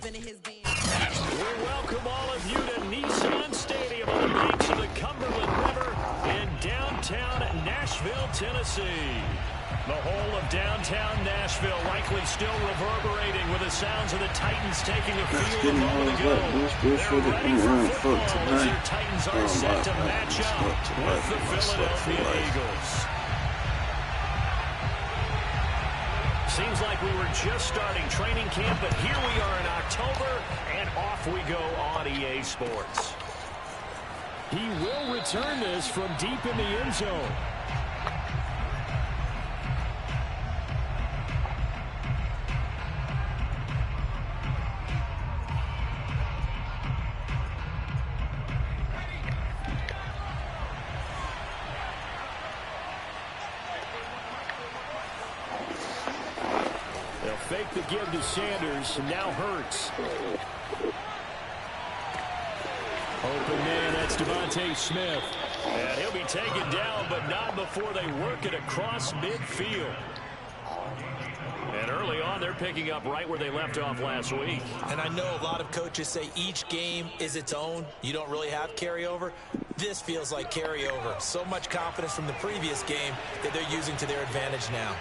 spinning his beans. We welcome all of you to Nissan Stadium on the banks of the Cumberland River in downtown Nashville, Tennessee. The whole of downtown Nashville likely still reverberating with the sounds of the Titans taking a field a moment ago. They're ready for football as their Titans are set to match up with the Philadelphia Eagles. Seems like we were just starting training camp, but here we are in October, and off we go on EA Sports. He will return this from deep in the end zone. Fake the give to Sanders, and now Hurts. Open man, that's Devontae Smith. And he'll be taken down, but not before they work it across midfield. And early on, they're picking up right where they left off last week. And I know a lot of coaches say each game is its own. You don't really have carryover. This feels like carryover. So much confidence from the previous game that they're using to their advantage now.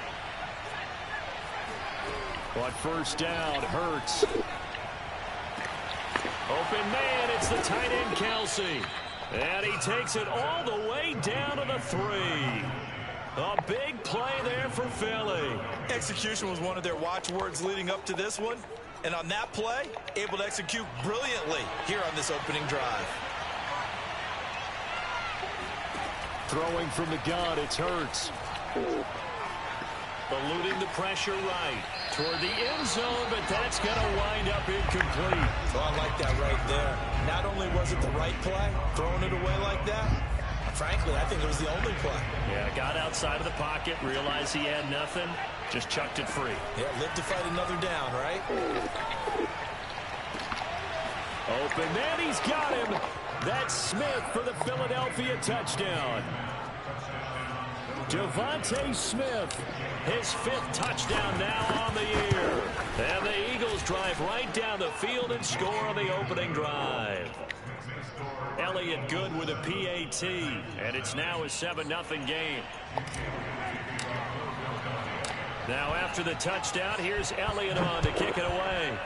On first down, Hurts. Open man, it's the tight end, Kelsey. And he takes it all the way down to the 3. A big play there for Philly. Execution was one of their watchwords leading up to this one. And on that play, able to execute brilliantly here on this opening drive. Throwing from the gun, it's Hurts. Eluding the pressure right toward the end zone, but that's going to wind up incomplete. Oh, I like that right there. Not only was it the right play, throwing it away like that, frankly, I think it was the only play. Yeah, got outside of the pocket, realized he had nothing, just chucked it free. Yeah, live to fight another down, right? Open man, he's got him. That's Smith for the Philadelphia touchdown. Devontae Smith, his 5th touchdown now on the year. And the Eagles drive right down the field and score on the opening drive. Elliott good with a PAT, and it's now a 7-0 game. Now after the touchdown, here's Elliott on to kick it away.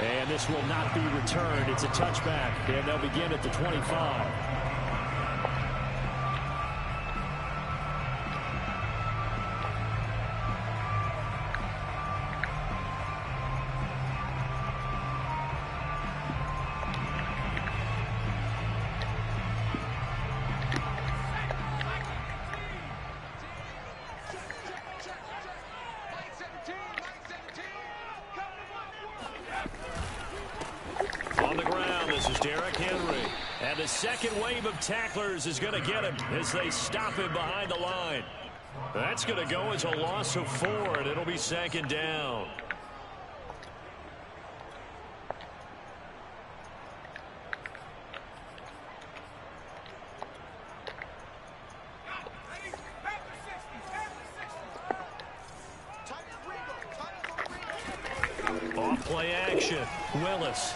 And this will not be returned. It's a touchback, and they'll begin at the 25. The second wave of tacklers is going to get him as they stop him behind the line. That's going to go as a loss of 4, and it'll be 2nd down. Off play action, Willis.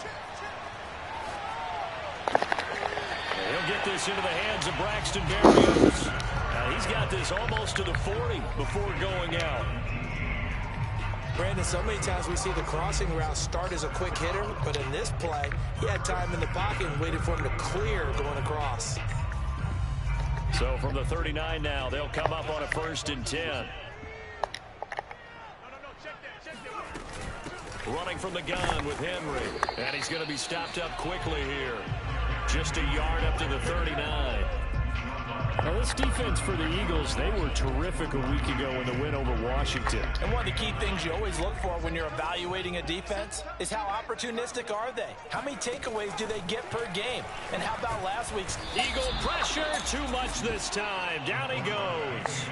He'll get this into the hands of Braxton Berrios. He's got this almost to the 40 before going out. Brandon, so many times we see the crossing route start as a quick hitter, but in this play, he had time in the pocket and waited for him to clear going across. So from the 39 now, they'll come up on a 1st and 10. Running from the gun with Henry. And he's going to be stopped up quickly here. Just a yard up to the 39. Well, this defense for the Eagles, they were terrific a week ago in the win over Washington. And one of the key things you always look for when you're evaluating a defense is how opportunistic are they? How many takeaways do they get per game? And how about last week's? Eagle pressure, too much this time. Down he goes.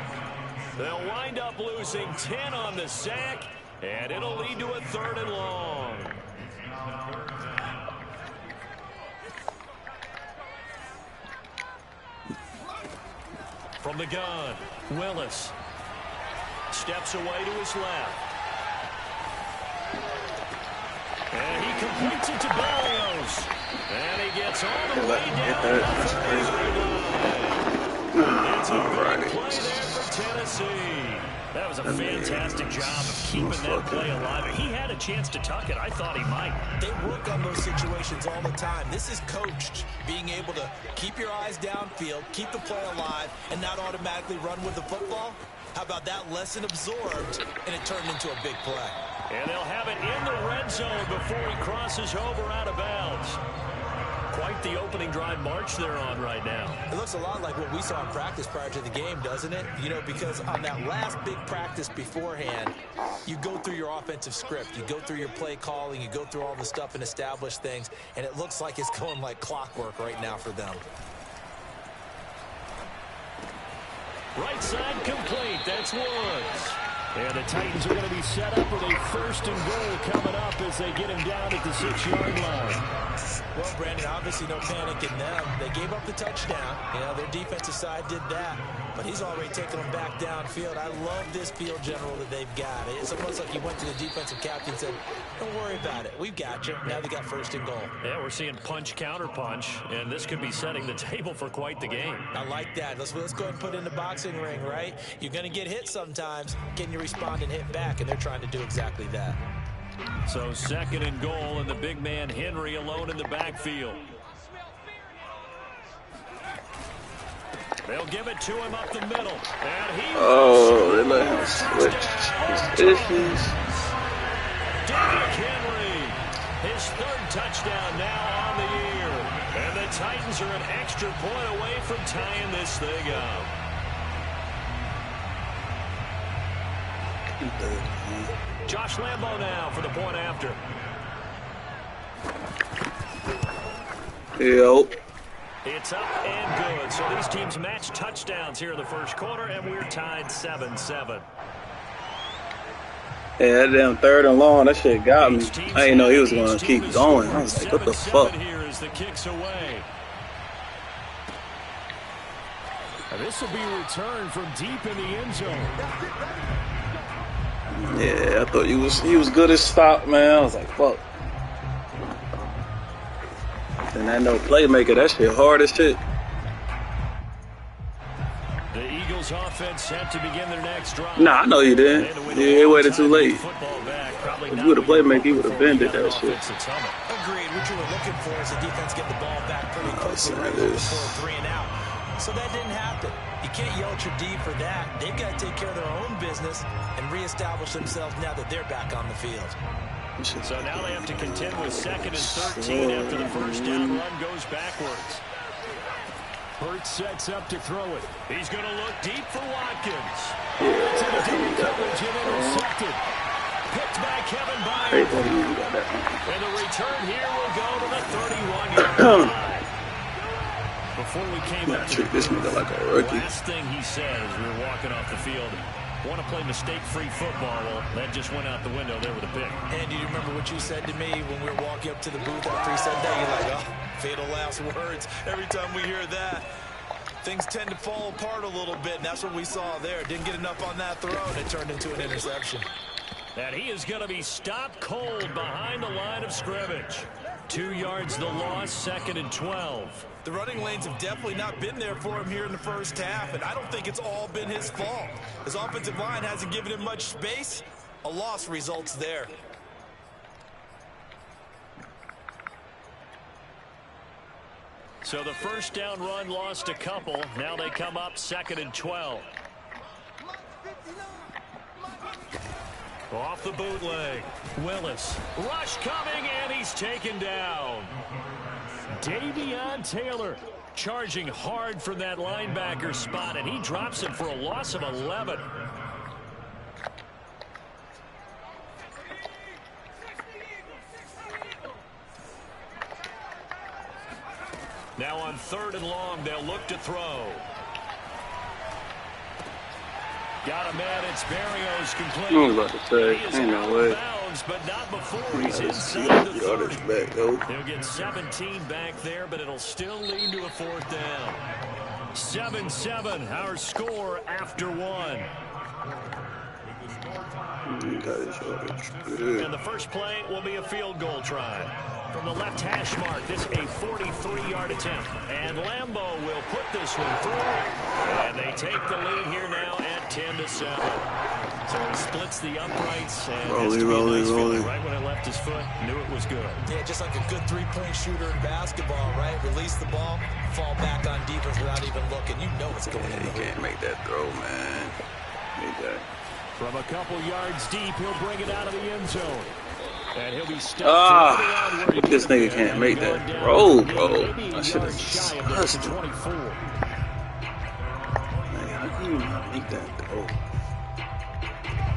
They'll wind up losing 10 on the sack, and it'll lead to a 3rd and long. From the gun, Willis. steps away to his left. And he completes it to Barrios. And he gets all the way down to the 30-yard line. It's a big play there for Tennessee. That was a fantastic job of keeping that play alive. He had a chance to tuck it. I thought he might. They work on those situations all the time. This is coached, being able to keep your eyes downfield, keep the play alive, and not automatically run with the football. How about that lesson absorbed, and it turned into a big play? And they'll have it in the red zone before he crosses over out of bounds. Quite the opening drive march they're on right now. It looks a lot like what we saw in practice prior to the game, doesn't it? You know, because on that last big practice beforehand, you go through your offensive script. You go through your play calling. You go through all the stuff and establish things. And it looks like it's going like clockwork right now for them. Right side complete. That's Woods. And the Titans are going to be set up with a 1st and goal coming up as they get him down at the 6-yard line. Well, Brandon, obviously no panic in them. They gave up the touchdown. You know, their defensive side did that. But he's already taken them back downfield. I love this field general that they've got. It's almost like he went to the defensive captain and said, don't worry about it. We've got you. Now they got 1st and goal. Yeah, we're seeing punch, counter punch, and this could be setting the table for quite the game. I like that. Let's go ahead and put it in the boxing ring, right? You're going to get hit sometimes. Can you respond and hit back? And they're trying to do exactly that. So 2nd and goal, and the big man Henry alone in the backfield. They'll give it to him up the middle. And he they let him switch his issues. Derrick Henry, his 3rd touchdown now on the year. And the Titans are an extra point away from tying this thing up. Josh Lambo now for the point after. Yo. It's up and good. So these teams match touchdowns here in the 1st quarter, and we're tied 7-7. Yeah, that damn 3rd and long, that shit got me. I didn't know he was going to keep going. I was like, what the fuck? Here as the kicks away. This will be returned from deep in the end zone. Yeah, I thought he was good as stop, man. I was like, fuck. And I know playmaker, that shit hard as shit. The Eagles offense set to begin their next drive. Nah, I know you didn't. Yeah, he waited too late. If you were the playmaker, he would have bended that shit. Agreed. What you were looking for is the defense get the ball back pretty quickly right before 3 and out. So that didn't happen. You can't yell at your D for that. They've got to take care of their own business and reestablish themselves now that they're back on the field. So now they have to contend with 2nd and 13 after the 1st down run goes backwards. Hurts sets up to throw it. He's going to look deep for Watkins. To the double coverage and intercepted. Picked by Kevin Byard. And the return here will go to the 31-yard line. Before we came up to treat this nigga like a rookie. Last thing he said as we were walking off the field, want to play mistake-free football. Well, that just went out the window there with a pick. And do you remember what you said to me when we were walking up to the booth after he said that? You're like, oh, fatal last words. Every time we hear that, things tend to fall apart a little bit, and that's what we saw there. Didn't get enough on that throw, and it turned into an interception. And he is going to be stopped cold behind the line of scrimmage. 2 yards the loss, 2nd and 12. The running lanes have definitely not been there for him here in the 1st half, and I don't think it's all been his fault. His offensive line hasn't given him much space. A loss results there. So the 1st down run lost a couple. Now they come up 2nd and 12. Off the bootleg. Willis. Rush coming, and he's taken down. Davion Taylor charging hard from that linebacker spot, and he drops it for a loss of 11. Now on 3rd and long, they'll look to throw. Got a man, it's Barrios complete. I was about to say, ain't no way. But not before he's inside the 30. Back, though. They'll get 17 back there, but it'll still lead to a 4th down. 7-7, our score after 1. Got his yardage. Good. And the first play will be a field goal try. From the left hash mark, this a 43-yard attempt. And Lambeau will put this one through. And they take the lead here now at 10-7. So he splits the uprights. And Rolling. Right when it left his foot, knew it was good. Yeah, just like a good three-point shooter in basketball, right? Release the ball, fall back on defense without even looking. You know it's going in. He can't make that throw, man. Make that. From a couple yards deep, he'll bring it out of the end zone. And he'll be stopped. This nigga can't make that throw, bro. I should have just trusted him. Man, how can you not make that throw?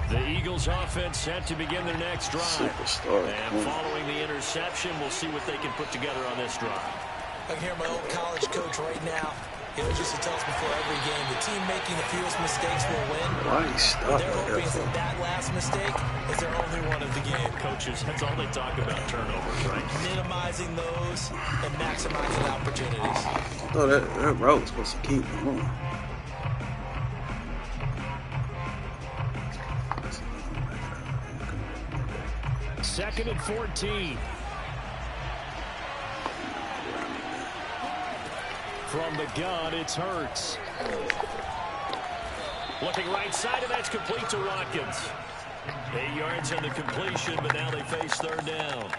The Eagles offense set to begin their next drive. Superstar. And following the interception, we'll see what they can put together on this drive. I can hear my old college coach right now. He always used to tell us before every game, the team making the fewest mistakes will win. Why he stopped They're hoping that last mistake is their only one of the game. Coaches, that's all they talk about, turnovers, right? Minimizing those and maximizing opportunities. I thought that route was supposed to keep him on. Second and 14. From the gun, it's Hurts. Looking right side, and that's complete to Watkins. 8 yards on the completion, but now they face third down.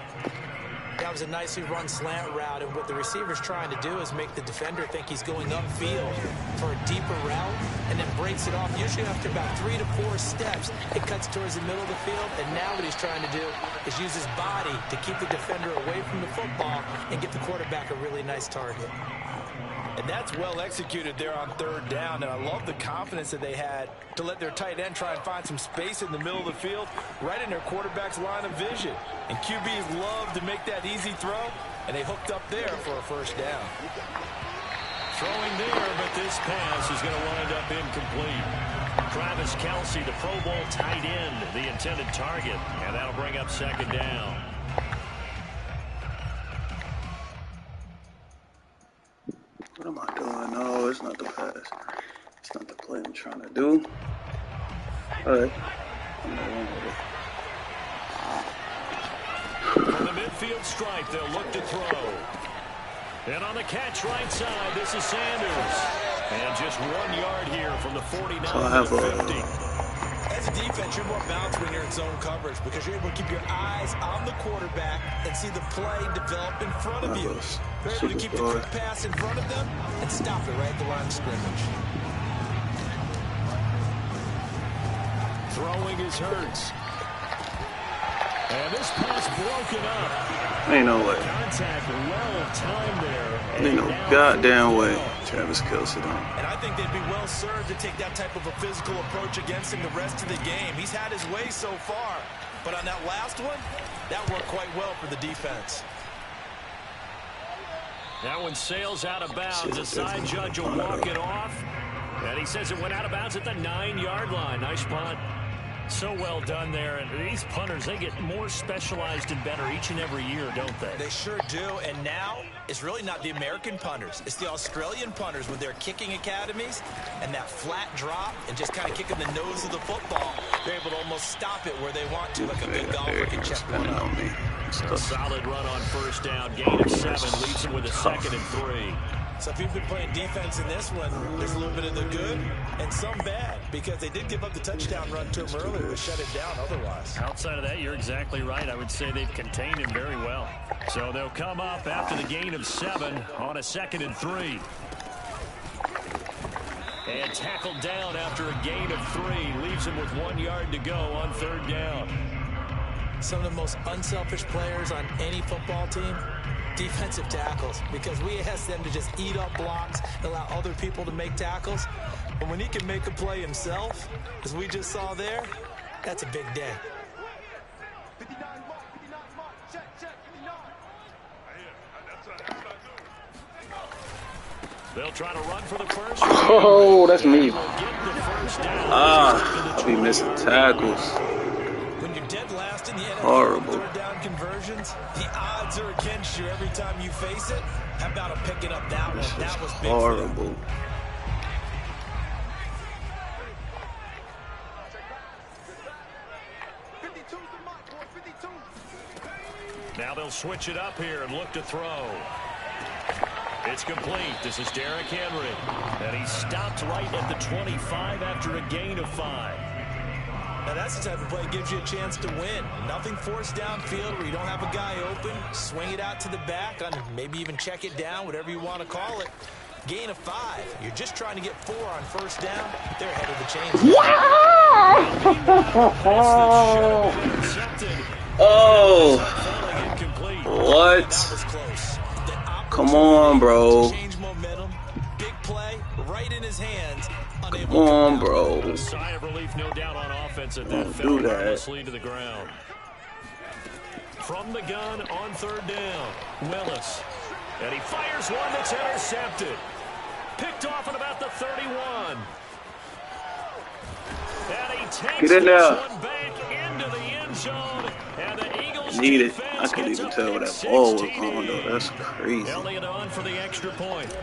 That was a nicely run slant route, and what the receiver's trying to do is make the defender think he's going upfield for a deeper route, and then breaks it off. Usually after about 3 to 4 steps, it cuts towards the middle of the field, and now what he's trying to do is use his body to keep the defender away from the football and get the quarterback a really nice target. And that's well executed there on third down, and I love the confidence that they had to let their tight end try and find some space in the middle of the field, right in their quarterback's line of vision. And QBs love to make that easy throw, and they hooked up there for a first down. Throwing there, but this pass is going to wind up incomplete. Travis Kelce, the Pro Bowl tight end, the intended target, and that'll bring up second down. What am I doing? No, it's not the pass. It's not the play I'm trying to do. Alright. From the midfield stripe, they'll look to throw. And on the catch right side, this is Sanders. And just 1 yard here from the 49 to 50. As a defense, you're more balanced when you're in zone coverage because you're able to keep your eyes on the quarterback and see the play develop in front of you. You're able to keep the quick pass in front of them and stop it right at the line of scrimmage. Throwing is Hurts. And this pass broken up. Ain't no way. Contact well timed there. Ain't no goddamn way. Travis Kelce don't. And I think they'd be well served to take that type of a physical approach against him the rest of the game. He's had his way so far, but on that last one, that worked quite well for the defense. That one sails out of bounds. The side judge will walk it off. And he says it went out of bounds at the 9-yard line. Nice punt. So well done there. And these punters, they get more specialized and better each and every year, don't they? They sure do. And now it's really not the American punters. It's the Australian punters with their kicking academies and that flat drop and just kind of kicking the nose of the football. They're able to almost stop it where they want to, like a good golfer can check one up. A solid run on first down. Gain of 7 leads him with a second and 3. So if you've been playing defense in this one, there's a little bit of the good and some bad because they did give up the touchdown run to him earlier to shut it down otherwise. Outside of that, you're exactly right. I would say they've contained him very well. So they'll come up after the gain of 7 on a second and 3. And tackled down after a gain of 3. Leaves him with 1 yard to go on third down. Some of the most unselfish players on any football team, defensive tackles, because we ask them to just eat up blocks, allow other people to make tackles. But when he can make a play himself, as we just saw there, that's a big day. They'll try to run for the first. Oh, that's me. I'll be missing tackles. When you're dead last in the NFL Horrible. third down conversions, the odds are against you every time you face it. How about him picking up that one? That was big. Horrible. Now they'll switch it up here and look to throw. It's complete. This is Derrick Henry. And he stopped right at the 25 after a gain of 5. Now that's the type of play that gives you a chance to win. Nothing forced downfield where you don't have a guy open. Swing it out to the back, maybe even check it down, whatever you want to call it. Gain of 5. You're just trying to get 4 on first down. They're ahead of the chains. Oh, what? Come on, bro. Change momentum. Big play right in his hands. Come on, bro. A sigh of relief, no doubt, on offense at that. Don't do that. Harmlessly to the ground. From the gun on third down, Willis. And he fires one that's intercepted. Picked off at about the 31. And he takes this one back into the end zone. And the Eagles need it. I couldn't even tell where that ball was going, though. That's crazy. Elliott on for the extra point.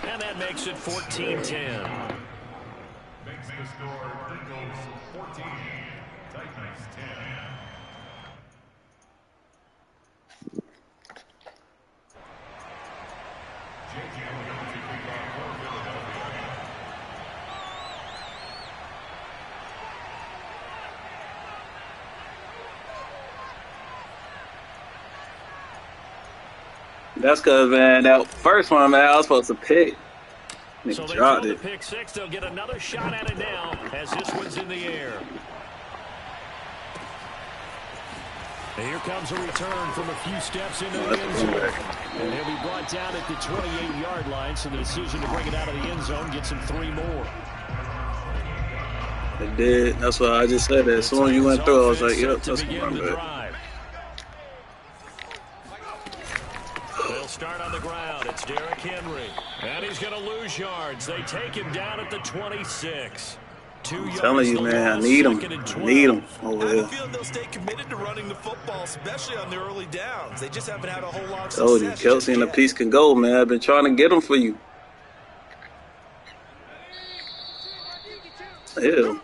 And that makes it 14-10. Makes the score Eagles 14, Titans 10. That's because, man, that first one, man, I was supposed to pick. So they dropped throw it. the pick 6. They'll get another shot at it now as this one's in the air. And here comes a return from a few steps into the end zone. And he'll be brought down at the 28-yard line, so the decision to bring it out of the end zone gets him 3 more. It did. That's why I just said that. As soon as you went through, I was like, yep, that's my bad. They'll start on the ground. It's Derrick Henry. And he's going to lose yards. They take him down at the 26. 2 yards. I'm telling you, man, I need him. I need him over I here. feel they'll stay committed to running the football, especially on the early downs. They just haven't had a whole lot of success. Told you, Kelsey and the piece can go, man. I've been trying to get them for you. Ew,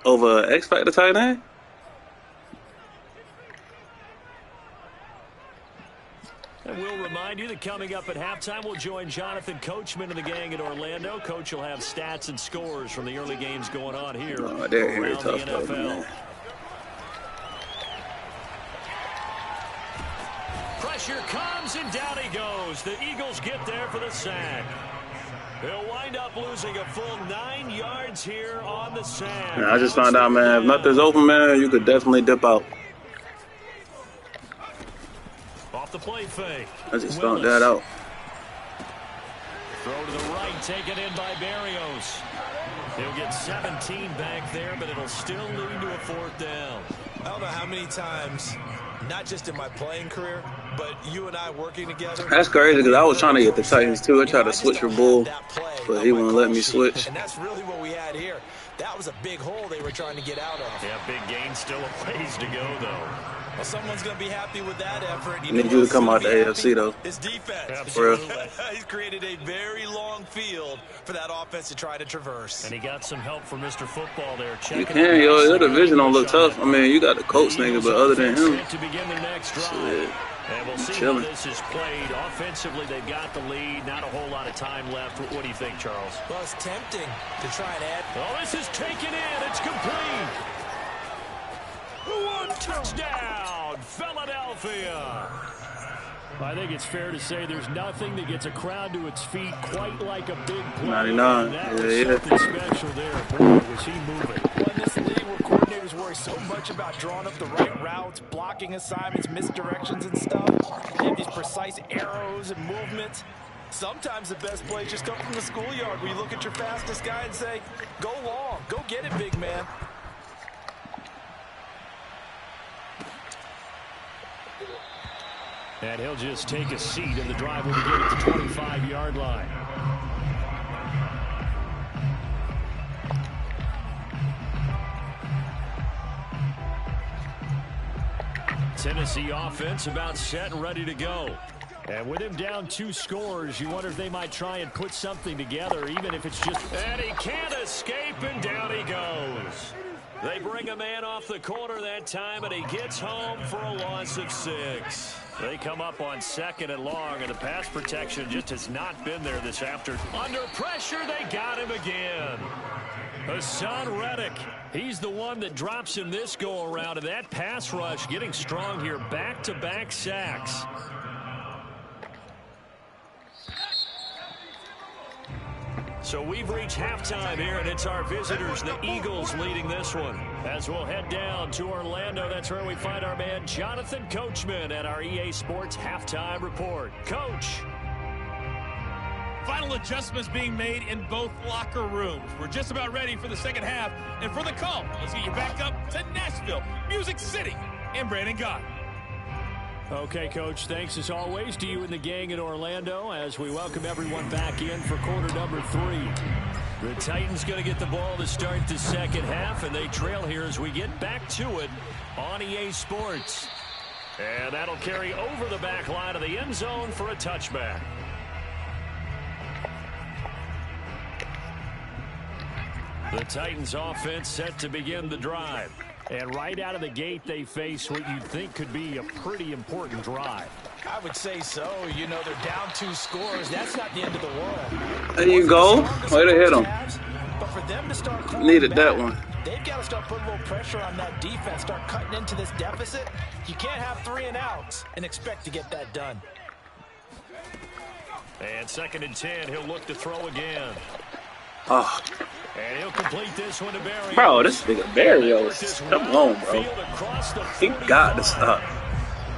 over X Factor tight end? And we'll remind you that coming up at halftime, we'll join Jonathan Coachman and the gang in Orlando. Coach will have stats and scores from the early games going on here around the NFL. Pressure comes, and down he goes. The Eagles get there for the sack. They'll wind up losing a full 9 yards here on the sack. Yeah, I just found out, man, if nothing's open, man, you could definitely dip out. Off the play fake. I just found that out. Throw to the right, taken in by Barrios. He'll get 17 back there, but it'll still lead to a 4th down. I don't know how many times, not just in my playing career, but you and I working together. That's crazy because I was trying to get the Titans too. I tried to switch for Bull, but he wouldn't let me switch. And that's really what we had here. That was a big hole they were trying to get out of. Yeah, big gain, still a ways to go, though. Well, someone's going to be happy with that effort. I need you to come out the AFC, though. His defense. Absolutely. He's created a very long field for that offense to try to traverse. And he got some help from Mr. Football there. You can, yo. Your division don't look tough. I mean, you got the Colts nigga, but other than him, to begin their next drive. And we'll see how this is played. Offensively, they've got the lead. Not a whole lot of time left. What do you think, Charles? Well, it's tempting to try and add. Oh, this is taken in. It's complete. One touchdown, Philadelphia. I think it's fair to say there's nothing that gets a crowd to its feet quite like a big play. 99. That was something special there. Boy, was he moving. Well, in this league where coordinators worry so much about drawing up the right routes, blocking assignments, misdirections and stuff, they have these precise arrows and movements. Sometimes the best plays just come from the schoolyard where you look at your fastest guy and say, go long, go get it, big man. And he'll just take a seat, and the drive will begin at the 25-yard line. Tennessee offense about set and ready to go. And with him down 2 scores, you wonder if they might try and put something together, even if it's just... And he can't escape, and down he goes. They bring a man off the corner that time, and he gets home for a loss of 6. They come up on 2nd and long, and the pass protection just has not been there this afternoon. Under pressure, they got him again. Hassan Reddick, he's the one that drops him this go-around, and that pass rush getting strong here. Back-to-back sacks. So we've reached halftime here, and it's our visitors, the Eagles, leading this one. As we'll head down to Orlando, that's where we find our man Jonathan Coachman at our EA Sports Halftime Report. Coach. Final adjustments being made in both locker rooms. We're just about ready for the second half. And for the call, let's get you back up to Nashville, Music City, and Brandon Gott. Okay, Coach, thanks as always to you and the gang in Orlando as we welcome everyone back in for quarter number 3. The Titans going to get the ball to start the second half, and they trail here as we get back to it on EA Sports. And that'll carry over the back line of the end zone for a touchback. The Titans offense set to begin the drive. And right out of the gate, they face what you'd think could be a pretty important drive. I would say so. You know, they're down 2 scores. That's not the end of the world. There you go. Way to hit them. But for them to start needed that one. They've got to start putting a little pressure on that defense, start cutting into this deficit. You can't have 3 and outs and expect to get that done. And 2nd and 10, he'll look to throw again. Oh. And he'll complete this one to Barrios. Bro, this nigga Barrios. Come on, bro. He got to stop.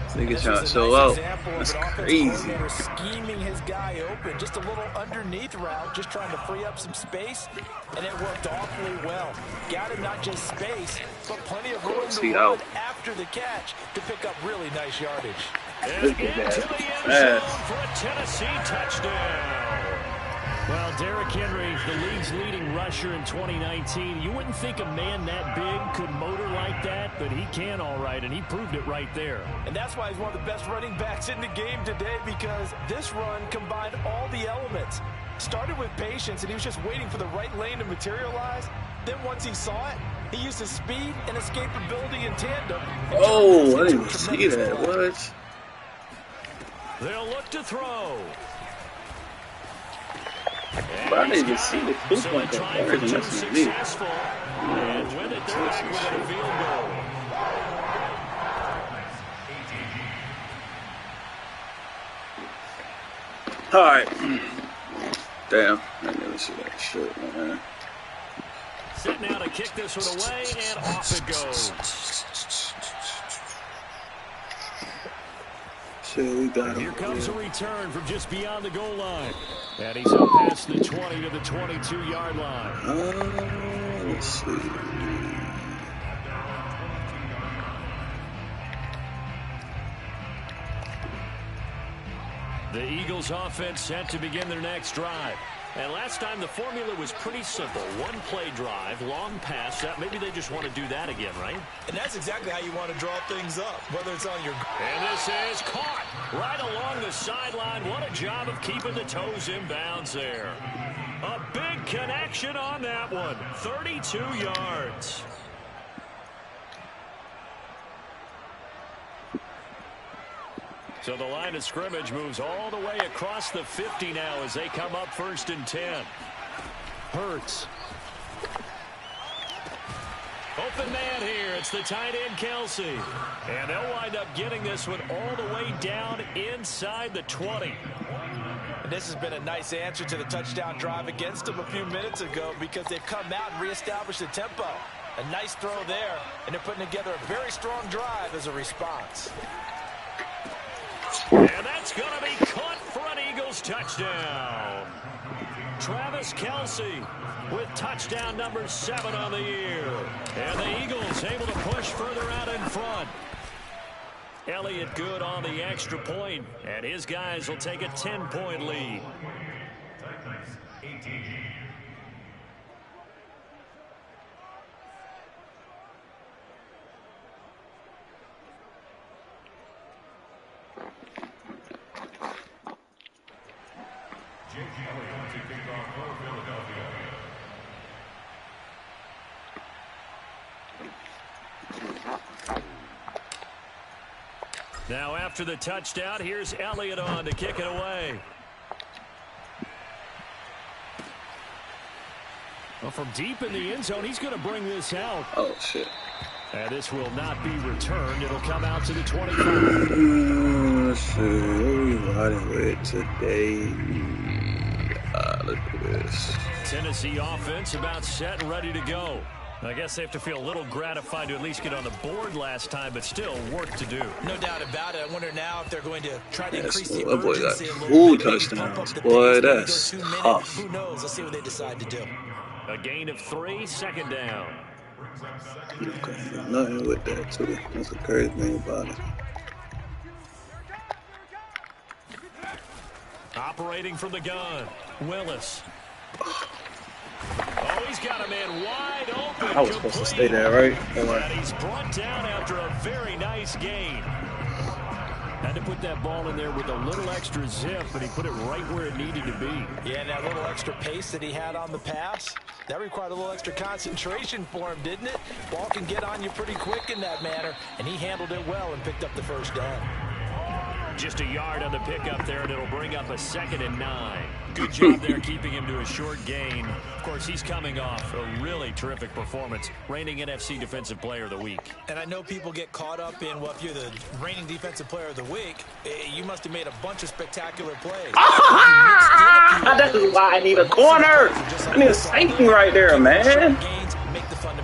This nigga trying to show out. That's crazy. Scheming his guy open. Just a little underneath route, just trying to free up some space. And it worked awfully well. Got him not just space, but plenty of room to run after the catch to pick up really nice yardage. And into the end zone for a Tennessee touchdown. Well, Derrick Henry, the league's leading rusher in 2019. You wouldn't think a man that big could motor like that, but he can all right, and he proved it right there. And that's why he's one of the best running backs in the game today, because this run combined all the elements. Started with patience, and he was just waiting for the right lane to materialize. Then once he saw it, he used his speed and escapability in tandem. Oh, I didn't even see that. What? They'll look to throw. But I didn't even see the poop like that. And with it, they're back with a field goal. All right. Damn, I didn't even see that shit, man. Set now to kick this one away, and off it goes. So we got Here comes a return from just beyond the goal line. And he's up past the 20 to the 22-yard line. Let's see. The Eagles offense set to begin their next drive. And last time the formula was pretty simple. One play drive, long pass. Maybe they just want to do that again, right? And that's exactly how you want to draw things up, whether it's on your... And this is caught right along the sideline. What a job of keeping the toes in bounds there. A big connection on that one. 32 yards. So the line of scrimmage moves all the way across the 50 now as they come up 1st and 10. Hurts. Open man here. It's the tight end, Kelsey. And they'll wind up getting this one all the way down inside the 20. And this has been a nice answer to the touchdown drive against them a few minutes ago, because they've come out and reestablished the tempo. A nice throw there, and they're putting together a very strong drive as a response. And that's going to be caught for an Eagles touchdown. Travis Kelce with touchdown number 7 on the year. And the Eagles able to push further out in front. Elliott good on the extra point, and his guys will take a 10-point lead. Titans 18. Elliott to kick off for Philadelphia. Now after the touchdown, here's Elliott on to kick it away. Well, from deep in the end zone, he's going to bring this out. Oh, shit. And this will not be returned. It'll come out to the 25. Oh, shit. What we riding with today? Look at this. Tennessee offense about set and ready to go. I guess they have to feel a little gratified to at least get on the board last time, but still work to do. No doubt about it. I wonder now if they're going to try to increase the That boy got urgency a little 2 bit. Maybe touchdowns. pump up the Boy, pace, maybe that's go 2 minutes. tough. Who knows? Let's see what they decide to do. A gain of 3, second down. You can't do nothing with that, too. That's the crazy thing about it. Operating from the gun, Willis. Oh, he's got a man wide open. I was supposed to stay there, right? And he's brought down after a very nice gain. Had to put that ball in there with a little extra zip, but he put it right where it needed to be. Yeah, and that little extra pace that he had on the pass, that required a little extra concentration for him, didn't it? Ball can get on you pretty quick in that manner, and he handled it well and picked up the first down. Just a yard on the pickup there, and it'll bring up a 2nd and 9. Good job there keeping him to a short gain. Of course, he's coming off a really terrific performance, reigning NFC Defensive Player of the Week. And I know people get caught up in, well, if you're the reigning Defensive Player of the Week, you must have made a bunch of spectacular plays. That is why I need a corner. I need a safety right there, man.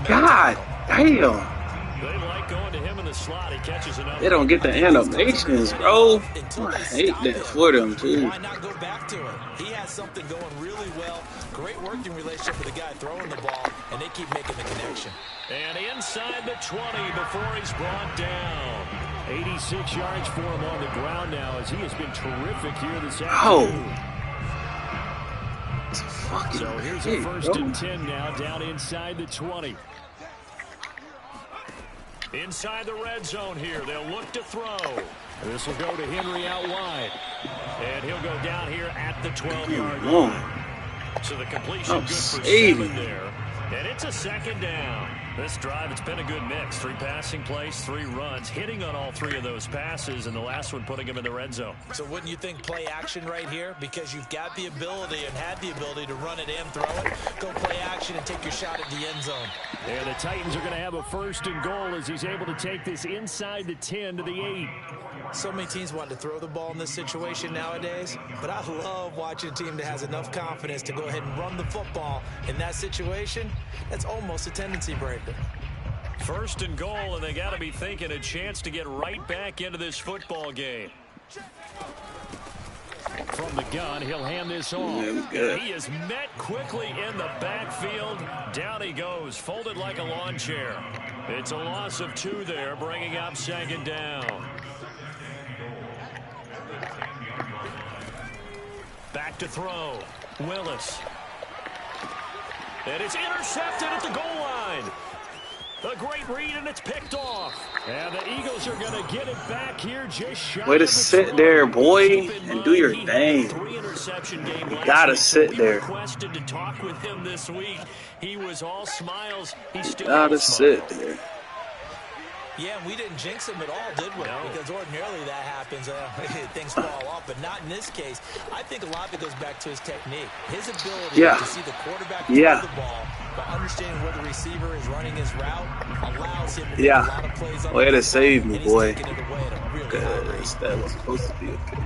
God damn. They like going to him in the slot. He catches another. They don't get the animations, bro. I hate that for them, too. Why not go back to it? He has something going really well. Great working relationship with the guy throwing the ball, and they keep making the connection. And inside the 20 before he's brought down. 86 yards for him on the ground now as he has been terrific here this afternoon. It's fucking So here's a 1st and 10 now down inside the 20. Inside the red zone here. They'll look to throw. This will go to Henry out wide. And he'll go down here at the 12-yard line. So the completion good for 7 there. And it's a 2nd down. This drive, it's been a good mix. 3 passing plays, 3 runs, hitting on all 3 of those passes, and the last one putting him in the red zone. So wouldn't you think play action right here? Because you've got the ability and had the ability to run it and throw it. Go play action and take your shot at the end zone. And the Titans are going to have a 1st and goal as he's able to take this inside the 10 to the 8. So many teams want to throw the ball in this situation nowadays, but I love watching a team that has enough confidence to go ahead and run the football in that situation. That's almost a tendency breaker. 1st and goal, and they got to be thinking a chance to get right back into this football game. From the gun, he'll hand this off. He is met quickly in the backfield. Down he goes, folded like a lawn chair. It's a loss of 2 there, bringing up 2nd down. Back to throw. Willis. And it's intercepted at the goal line. A great read, and it's picked off. And the Eagles are going to get it back here just shy. Way to sit there, boy, and do your thing. You gotta sit there. Requested to talk with him this week. He was all smiles. He still gotta sit there. Yeah, we didn't jinx him at all, did we? No. Because ordinarily that happens. Things fall off, but not in this case. I think a lot of it goes back to his technique. His ability to see the quarterback throw the ball, but understanding where the receiver is running his route allows him to make a lot of plays on way to save me, boy. Because that was supposed to be okay.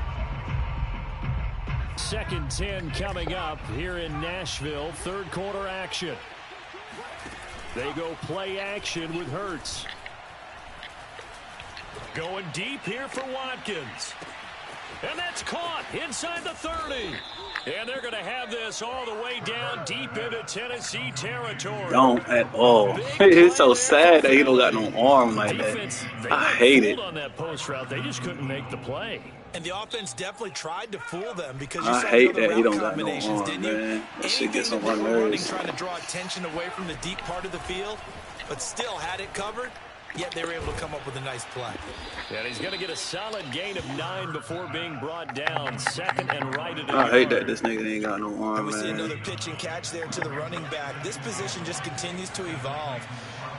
2nd 10 coming up here in Nashville. 3rd quarter action. They go play action with Hurts. Going deep here for Watkins. And that's caught inside the 30. And they're going to have this all the way down deep into Tennessee territory. Don't at all. It's so sad that he don't got no arm like that. I hate it. On that post route, they just couldn't make the play. And the offense definitely tried to fool them because I hate that he don't got no arm, man. That shit gets on my nerves. Trying to draw attention away from the deep part of the field, but still had it covered. yet they were able to come up with a nice play. And he's going to get a solid gain of 9 before being brought down. Second and right at the I hate that this nigga ain't got no arm, And we see man. another pitch and catch there to the running back. This position just continues to evolve.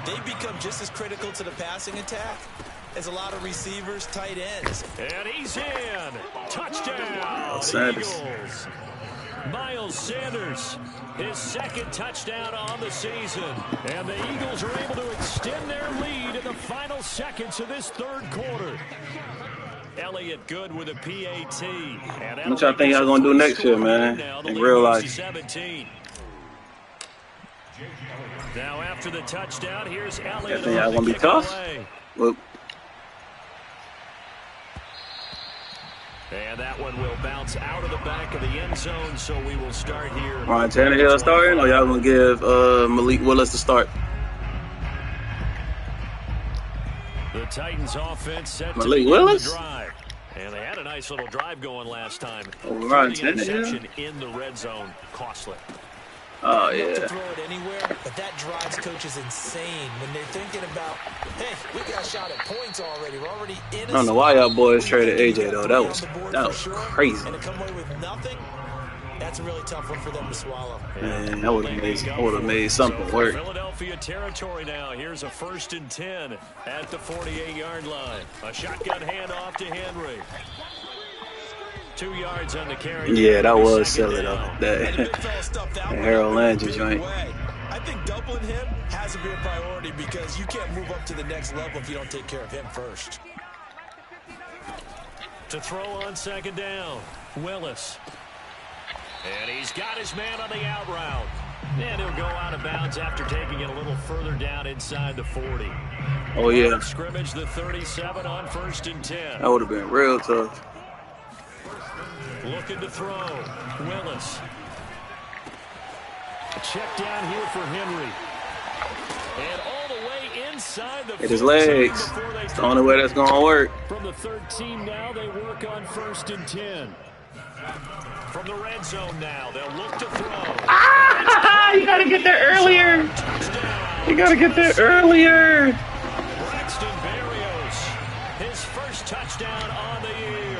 They become just as critical to the passing attack as a lot of receivers, tight ends. And he's in. Touchdown, Sanders. Eagles. Miles Sanders, his second touchdown on the season. And the Eagles are able to extend their lead in the final seconds of this third quarter. Elliott good with a PAT. And What y'all think y'all gonna do next year, man, in real life? 17. Now after the touchdown, here's Elliott. Y'all think y'all gonna be tough? Well, and that one will bounce out of the back of the end zone, so we will start here. Ryan Tannehill starting, or y'all gonna give Malik Willis the start? The Titans offense set Malik to begin Willis? the drive. And they had a nice little drive going last time. Oh, Ryan The interception Tannehill? in the red zone, costly. Oh Love to yeah. throw it anywhere, but that drives coaches insane when they're thinking about, hey, we got a shot at points already. We're already in. I don't know why y'all boys traded AJ though. That was crazy. And to come away with nothing, that's a really tough one for them to swallow. Man, that would have made something So work. Philadelphia territory now. Here's a 1st and 10 at the 48-yard line. A shotgun handoff to Henry. 2 yards on the carry. Yeah, that was silly though. And That the big fella stuffed out Harold in a Landry big joint. way. I think doubling him has to be a priority because you can't move up to the next level if you don't take care of him first. To throw on 2nd down, Willis. And he's got his man on the out route. And he'll go out of bounds after taking it a little further down inside the 40. Oh yeah, Scrimmage the 37 on 1st and 10. that would have been real tough. Looking to throw. Willis. Check down here for Henry. And all the way inside the Hit his 15 legs. before they It's the only way that's gonna work. From the 13 now, they work on 1st and 10. From the red zone now, they'll look to throw. You gotta get there earlier. Touchdown. You gotta get there earlier. Braxton Berrios, his first touchdown on the year.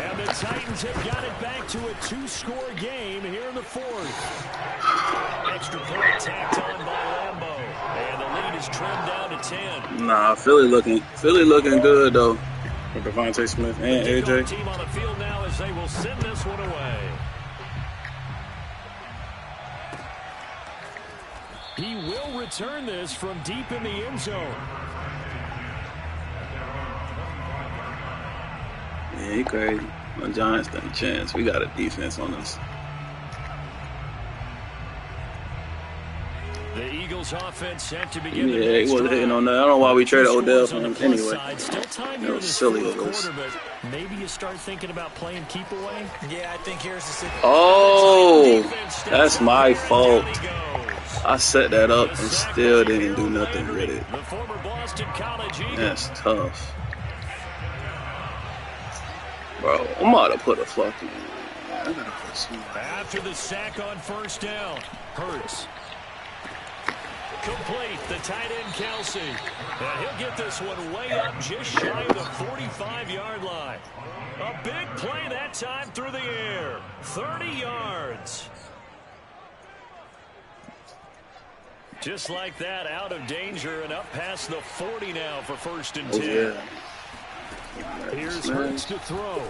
And the Titans have got it back to a 2-score game here in the 4th. Extra point tacked on by Lambeau. And the lead is trimmed down to 10. Nah, Philly looking good though. For Devontae Smith and The AJ. team on the field now as they will send this one away. He will return this from deep in the end zone. Yeah, he crazy. My Giants stand a chance. We got a defense on us. The Eagles offense set to begin. Yeah, he wasn't hitting on that. I don't know why we traded Odell for him anyway. Still time That here was in this silly fourth of us. quarter, but maybe you start thinking about playing keep away. Yeah, I think here's the situation. Oh, that's my fault. I set that up and still didn't do nothing with it. The former Boston College Eagle. That's tough. Bro, I'm about to put a fucking... I gotta put some... After the sack on 1st down, Hurts. Complete, the tight end Kelsey. And he'll get this one way up just shy of the 45-yard line. A big play that time through the air. 30 yards. Just like that, out of danger and up past the 40 now for 1st and 10. Oh, yeah. Here's Hurts to throw.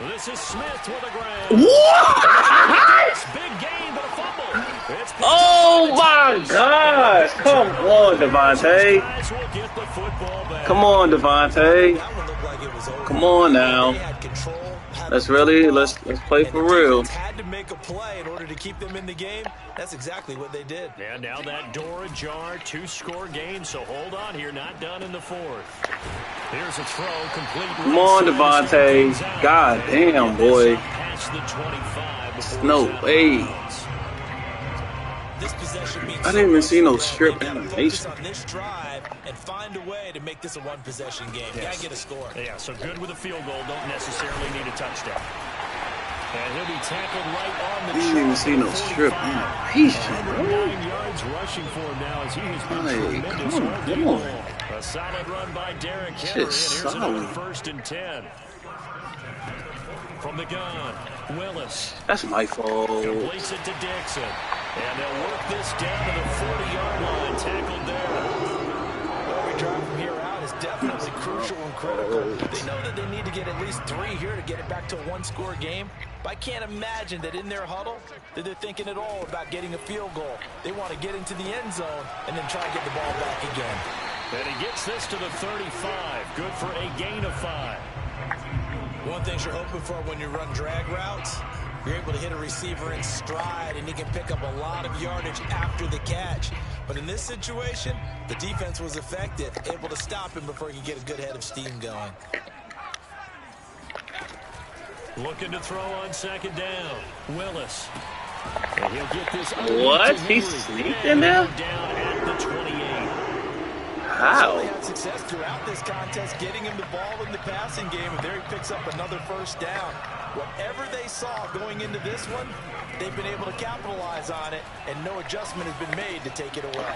This is Smith with a grab. What? It's big gain, but a fumble. It's Oh, my gosh. Come on, Devontae. Guys will get the football back. Come on, Devontae. That one looked like it was over. Come on now. They had control, had Let's the really, football, let's play and for the real. defense had to make a play in order to keep them in the game. That's exactly what they did. And now that door ajar, 2-score game, so hold on here, not done in the 4th. Here's a throw, complete. Come on, Devontae. God damn, boy. Past the 25 before No it's out of way. bounds. This possession means I didn't even see no so strip much. They gotta focus animation. on this drive and find a way to make this a one-possession game. Yes. Gotta get a score. Yeah, so good with a field goal, don't necessarily need a touchdown. And he'll be tackled right on the You didn't even see no strip. Patient, bro. 9 yards rushing for him now as he has been tremendous all day long. A solid run by Derrick Henry, and here's another 1st and 10. From the gun, Willis. That's my fault. Completes it to Dixon. And they'll work this down to the 40-yard line. Tackled there. Every drive from here out is definitely crucial and critical. They know that they need to get at least 3 here to get it back to a one-score game. But I can't imagine that in their huddle that they're thinking at all about getting a field goal. They want to get into the end zone and then try and get the ball back again. And he gets this to the 35. Good for a gain of 5. One thing you're hoping for when you run drag routes, you're able to hit a receiver in stride, and he can pick up a lot of yardage after the catch. But in this situation, the defense was effective, able to stop him before he could get a good head of steam going. Looking to throw on 2nd down. Willis. And he'll get this. What? He sneaked in there? Down at the 28. How? They had success throughout this contest, getting him the ball in the passing game, and there he picks up another 1st down. Whatever they saw going into this one, they've been able to capitalize on it, and no adjustment has been made to take it away.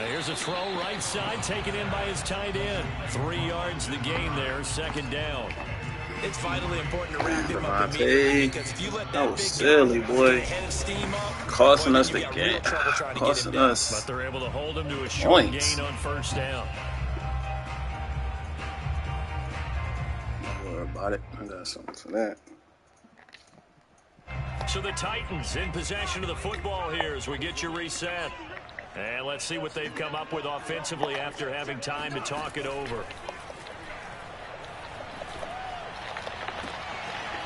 Here's a throw right side, taken in by his tight end. 3 yards the gain there, 2nd down. It's vitally important to wrap him up immediately, because if you let that big silly boy, head of steam up, costing us the game, costing us. But they're able to hold him to a short gain on 1st down. Don't worry about it. I got something for that. So the Titans in possession of the football here as we get you reset. And let's see what they've come up with offensively after having time to talk it over.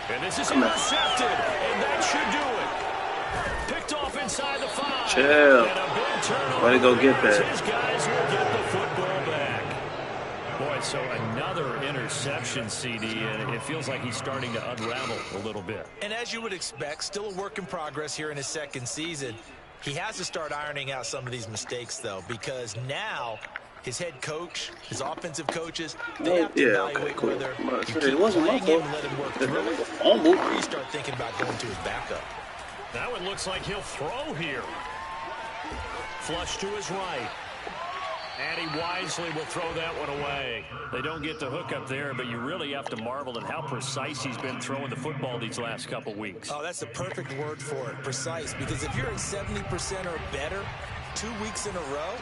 And this is intercepted, and that should do it. Picked off inside the 5. Chill. And a big turnover. Way to go get that. His guys will get the football back. Boy, so another interception, CD, and it feels like he's starting to unravel a little bit. And as you would expect, still a work in progress here in his 2nd season. He has to start ironing out some of these mistakes, though, because now his head coach, his offensive coaches, they have to evaluate whether you keep playing him and let him work through it, or you start thinking about going to his backup. Now it looks like he'll throw here. Flush to his right. And he wisely will throw that one away. They don't get the hook up there, but you really have to marvel at how precise he's been throwing the football these last couple weeks. Oh, that's the perfect word for it, precise, because if you're at 70% or better 2 weeks in a row,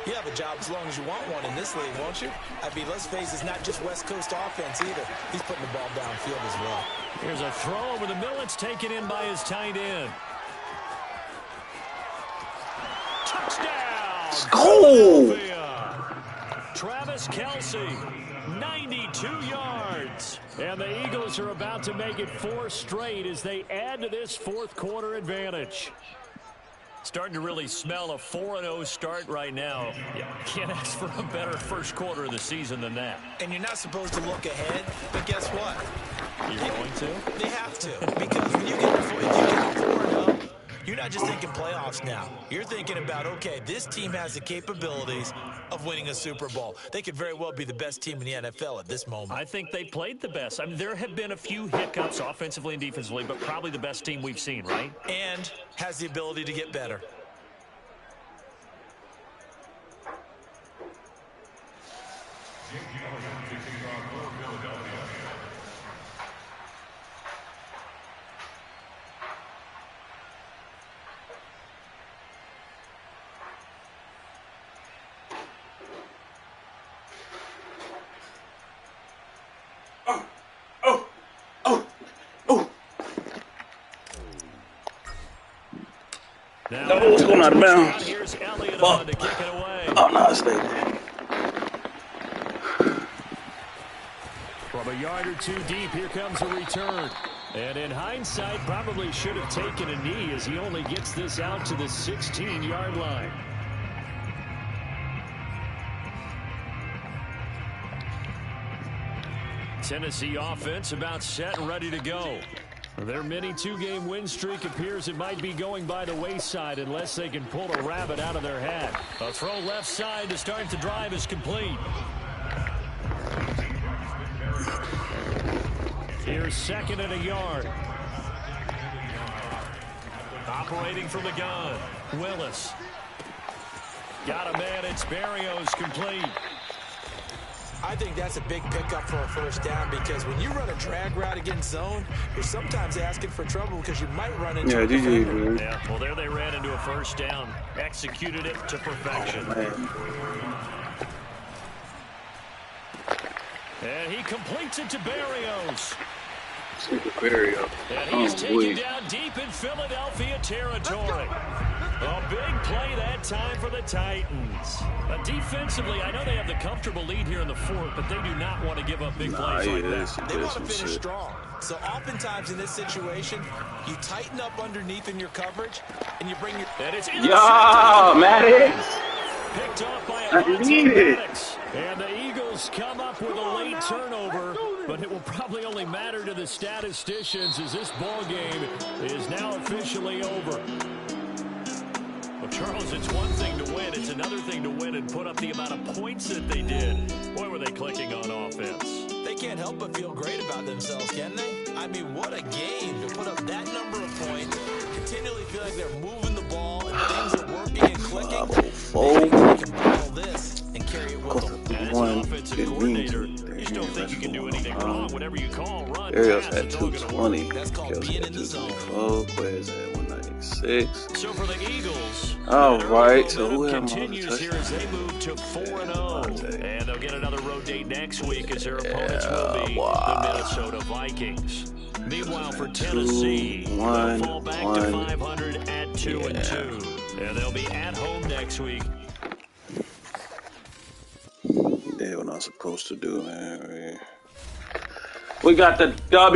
you have a job as long as you want one in this league, won't you? I mean, let's face it, it's not just West Coast offense either. He's putting the ball downfield as well. Here's a throw over the middle. It's taken in by his tight end. Touchdown! Let's go! Travis Kelce, 92 yards. And the Eagles are about to make it 4 straight as they add to this 4th quarter advantage. Starting to really smell a 4-0 start right now. Yeah, can't ask for a better 1st quarter of the season than that. And you're not supposed to look ahead, but guess what? You're going to? They have to, because when you get 4-0, you're not just thinking playoffs now. You're thinking about, okay, this team has the capabilities of winning a Super Bowl. They could very well be the best team in the NFL at this moment. I think they played the best. I mean, there have been a few hiccups offensively and defensively, but probably the best team we've seen, right? And has the ability to get better. No, it's going out of bounds. Fuck. Oh, no, it's stayed there. From a yard or 2 deep, here comes a return. And in hindsight, probably should have taken a knee as he only gets this out to the 16-yard line. Tennessee offense about set and ready to go. Their mini 2-game win streak appears it might be going by the wayside unless they can pull a rabbit out of their hat. A throw left side to start the drive is complete. Here's 2nd and a yard. Operating from the gun, Willis. Got a man, it's Barrios complete. I think that's a big pickup for a first down because when you run a drag route against zone, you're sometimes asking for trouble because you might run into a defender. Yeah, well, there they ran into a first down. Executed it to perfection. And he completes it to Barrios. And he's taken down deep in Philadelphia territory. A big play that time for the Titans. Defensively, I know they have the comfortable lead here in the fourth, but they do not want to give up big plays like that. They want to finish strong. So oftentimes in this situation, you tighten up underneath in your coverage, and you bring your... And it's Maddox! Picked off by Maddox. And the Eagles come up with a late turnover, but it will probably only matter to the statisticians as this ball game is now officially over. Well, Charles, it's one thing to win. It's another thing to win and put up the amount of points that they did. Boy, were they clicking on offense. They can't help but feel great about themselves, can they? I mean, what a game to put up that number of points, continually feel like they're moving the ball and things are working and clicking. They can bottle this and carry it with them. And as an offensive coordinator, you just don't think you can do anything wrong. Whatever you call, run, pass, it's all going to work. That's called being in the zone. Where's that? 196. So for the Eagles, all right. So who continues here as they move to 4-0, and they'll get another road date next week as their opponents will be the Minnesota Vikings. Meanwhile, for Tennessee, they'll fall back to 500 at 2-2, and they'll be at home next week. They were not supposed to do, man. We got the W.